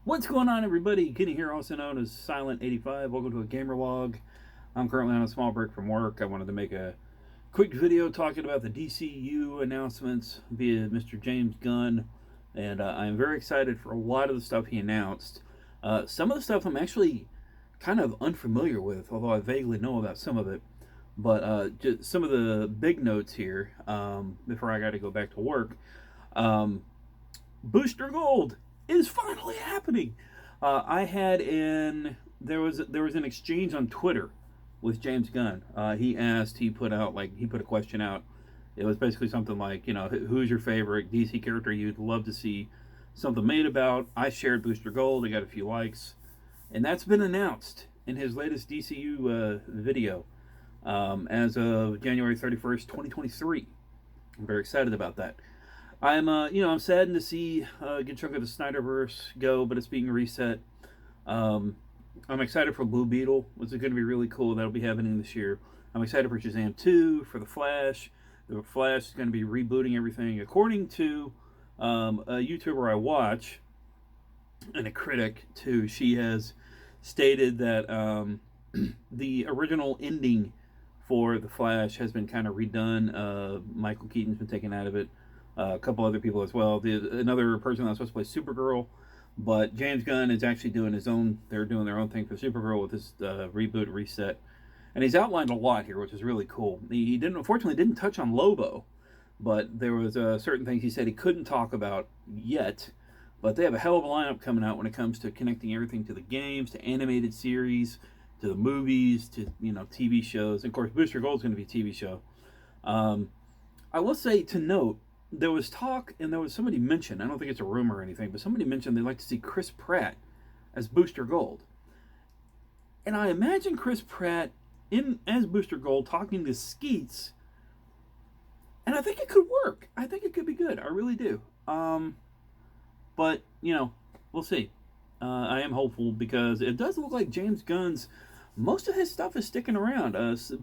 What's going on, everybody? Kenny here, also known as Silent85. Welcome to a gamer log. I'm currently on a small break from work. I wanted to make a quick video talking about the DCU announcements via Mr. James Gunn, and I'm very excited for a lot of the stuff he announced. Some of the stuff I'm actually kind of unfamiliar with, although I vaguely know about some of it. But just some of the big notes here before I got to go back to work. Um, Booster Gold is finally happening. I had an there was an exchange on Twitter with James Gunn. He put a question out. It was basically something like, who's your favorite DC character you'd love to see something made about. I shared Booster Gold. I got a few likes, and that's been announced in his latest DCU video as of January 31st, 2023. I'm very excited about that. I'm saddened to see a good chunk of the Snyderverse go, but it's being reset. Um, I'm excited for Blue Beetle, which is going to be really cool. That'll be happening this year. I'm excited for Shazam 2, for The Flash. The Flash is going to be rebooting everything. According to a YouTuber I watch, and a critic too, she has stated that the original ending for The Flash has been kind of redone. Michael Keaton's been taken out of it. A couple other people as well. Another person that was supposed to play Supergirl, but James Gunn is actually doing his own. They're doing their own thing for Supergirl with this reboot reset, and he's outlined a lot here, which is really cool. He didn't, unfortunately, didn't touch on Lobo, but there was certain things he said he couldn't talk about yet. But they have a hell of a lineup coming out when it comes to connecting everything to the games, to animated series, to the movies, to TV shows. And of course, Booster Gold is going to be a TV show. Um, I will say to note, there was talk, and there was somebody mentioned, I don't think it's a rumor or anything, but somebody mentioned they'd like to see Chris Pratt as Booster Gold. And I imagine Chris Pratt in as Booster Gold talking to Skeets, and I think it could work. I think it could be good. I really do. But, we'll see. I am hopeful because it does look like James Gunn's, most of his stuff is sticking around.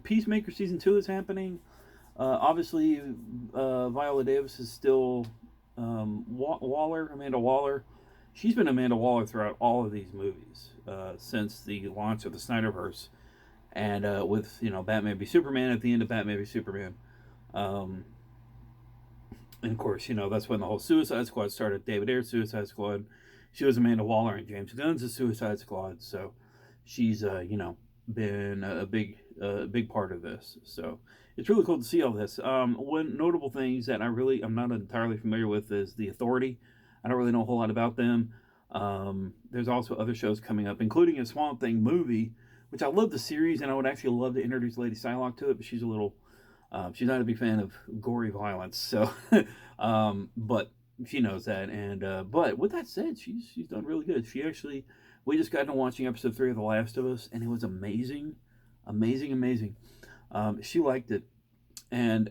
Peacemaker Season 2 is happening. Obviously, Viola Davis is still Amanda Waller. She's been Amanda Waller throughout all of these movies since the launch of the Snyderverse, and with Batman v Superman at the end of Batman v Superman, um, and of course that's when the whole Suicide Squad started. David Ayer's Suicide Squad. She was Amanda Waller and James Gunn's Suicide Squad, so she's been a big part of this. So it's really cool to see all this. One notable things that I'm not entirely familiar with is the Authority. I don't really know a whole lot about them. There's also other shows coming up, including a Swamp Thing movie, which I love the series, and I would actually love to introduce Lady Psylocke to it, but she's not a big fan of gory violence, so but she knows that. And but with that said, she's done really good. We just got into watching episode 3 of The Last of Us, and it was amazing, amazing, amazing. She liked it, and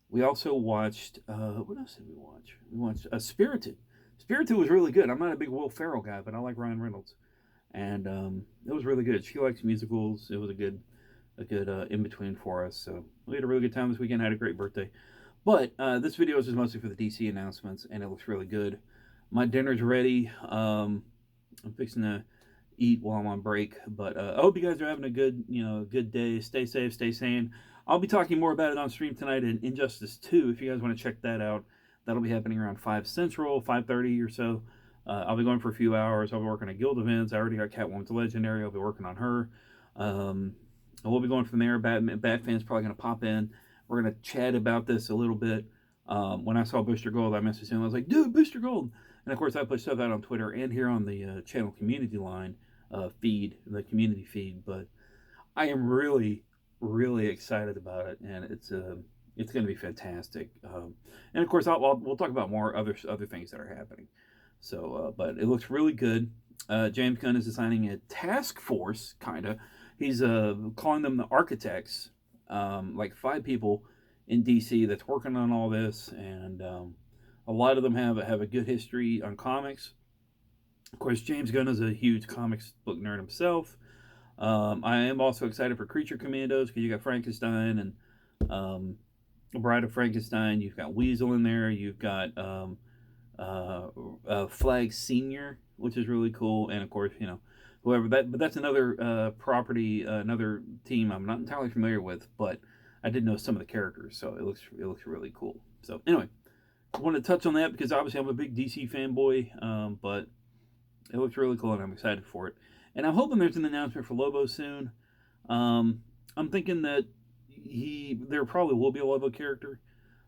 we also watched. What else did we watch? We watched Spirited. Spirited was really good. I'm not a big Will Ferrell guy, but I like Ryan Reynolds, and it was really good. She likes musicals. It was a good in between for us. So we had a really good time this weekend. I had a great birthday. But this video is just mostly for the DC announcements, and it looks really good. My dinner's ready. I'm fixing to eat while I'm on break. But I hope you guys are having a good day. Stay safe, stay sane. I'll be talking more about it on stream tonight in Injustice 2. If you guys want to check that out, that'll be happening around 5 Central, 5:30 or so. I'll be going for a few hours. I'll be working at Guild events. I already got Catwoman's Legendary. I'll be working on her. And we'll be going from there. Bat fans probably going to pop in. We're going to chat about this a little bit. When I saw Booster Gold, I messaged him. I was like, dude, Booster Gold. And of course, I put stuff out on Twitter and here on the channel community line feed, the community feed. But I am really, really excited about it, and it's going to be fantastic. And of course, we'll talk about more other things that are happening. So, but it looks really good. James Gunn is designing a task force, kind of. He's calling them the architects, like 5 people in DC that's working on all this, and a lot of them have a good history on comics. Of course, James Gunn is a huge comics book nerd himself. I am also excited for Creature Commandos because you got Frankenstein and Bride of Frankenstein. You've got Weasel in there. You've got Flag Senior which is really cool. And of course, whoever that, but that's another property, another team I'm not entirely familiar with, but I did know some of the characters, so it looks really cool. So anyway, I wanted to touch on that because obviously I'm a big DC fanboy, but it looks really cool and I'm excited for it. And I'm hoping there's an announcement for Lobo soon. Um, I'm thinking that there probably will be a Lobo character,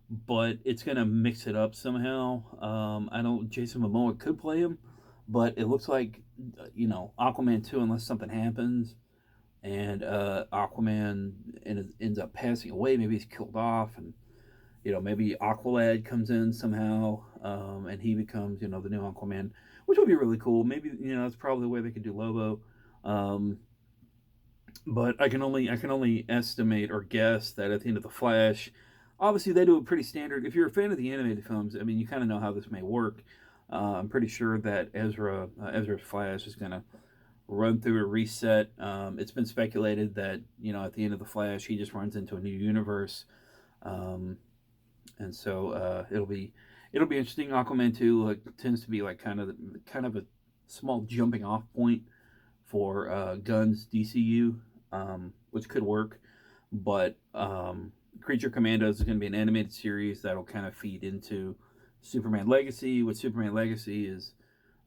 but it's gonna mix it up somehow. I don't. Jason Momoa could play him, but it looks like Aquaman 2, unless something happens and Aquaman ends up passing away. Maybe he's killed off, and maybe Aqualad comes in somehow, and he becomes the new Aquaman, which would be really cool. Maybe that's probably the way they could do Lobo. Um, but I can only estimate or guess that at the end of the Flash, obviously they do it pretty standard. If you're a fan of the animated films, I mean, you kind of know how this may work. I'm pretty sure that Ezra's Flash is gonna run through a reset. It's been speculated that at the end of the Flash, he just runs into a new universe, um, and so it'll be interesting. Aquaman 2 tends to be like kind of a small jumping off point for Gunn's DCU, which could work. But Creature Commandos is going to be an animated series that'll kind of feed into Superman Legacy, which Superman Legacy is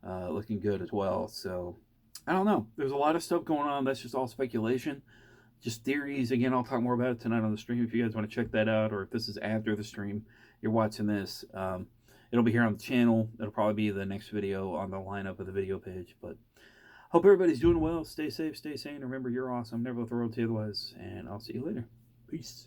looking good as well. So I don't know. There's a lot of stuff going on. That's just all speculation, just theories. Again, I'll talk more about it tonight on the stream if you guys want to check that out, or if this is after the stream, you're watching this. It'll be here on the channel. It'll probably be the next video on the lineup of the video page. But hope everybody's doing well. Stay safe, stay sane. Remember, you're awesome. Never let the world tell you otherwise. And I'll see you later. Peace.